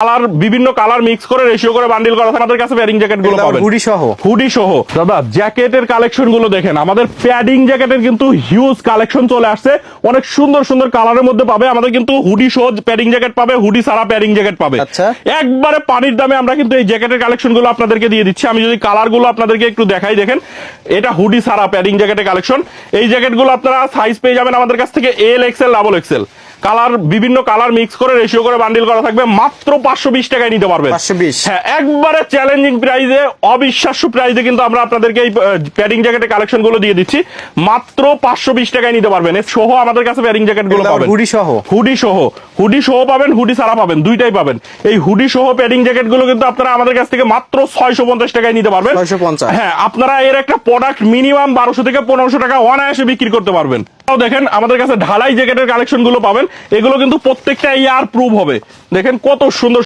Colour বিভিন্ন colour mix করে ratio করে বান্ডিল করা থাকে। আমাদের কাছে প্যাডিং জ্যাকেট গুলো পাবেন হুডি সহ। দাদা জ্যাকেটের কালেকশন গুলো দেখেন, আমাদের প্যাডিং জ্যাকেটের কিন্তু হিউজ কালেকশন চলে আসছে। অনেক সুন্দর সুন্দর কালারের মধ্যে পাবে। আমাদের কিন্তু হুডি সহ প্যাডিং জ্যাকেট পাবে, হুডি ছাড়া প্যাডিং জ্যাকেট পাবে। একবারে পানির দামে আমরা কিন্তু এই জ্যাকেটের কালেকশন গুলো আপনাদেরকে দিয়ে দিচ্ছি। আমি যদি কালার গুলো আপনাদেরকে একটু দেখাই, দেখেন এটা হুডি ছাড়া প্যাডিং জ্যাকেটের কালেকশন। এই জ্যাকেট গুলো আপনারা সাইজ পেয়ে যাবেন আমাদের কাছ থেকে L XL double XL. Colour বিভিন্ন কালার মিক্স করে রেশিও করে বান্ডিল করা থাকবে। মাত্র 520 টাকায় নিতে পারবেন। 520, হ্যাঁ, একবারে চ্যালেঞ্জিং প্রাইসে, অবিশ্বাস্য প্রাইসে কিন্তু আমরা আপনাদেরকে এই প্যাডিং জ্যাকেটের কালেকশন গুলো দিয়ে দিচ্ছি। মাত্র 520 টাকায় নিতে পারবেন। এর সহ আমাদের কাছে প্যাডিং জ্যাকেট গুলো পাবেন হুডি সহ পাবেন, হুডি ছাড়া পাবেন, দুইটাই পাবেন। এই হুডি সহ প্যাডিং জ্যাকেট গুলো কিন্তু আপনারা আমাদের কাছ থেকে মাত্র 650 টাকায় নিতে পারবেন। 650, হ্যাঁ, আপনারা এর একটা প্রোডাক্ট মিনিমাম 1200 থেকে 1500 টাকা অনায়াসে বিক্রি করতে পারবেন। দেখেন আমাদের কাছে ঢালাই জ্যাকেটের কালেকশন গুলো পাবেন। এগুলো কিন্তু প্রত্যেকটা ইয়ার প্রুফ হবে। দেখেন কত সুন্দর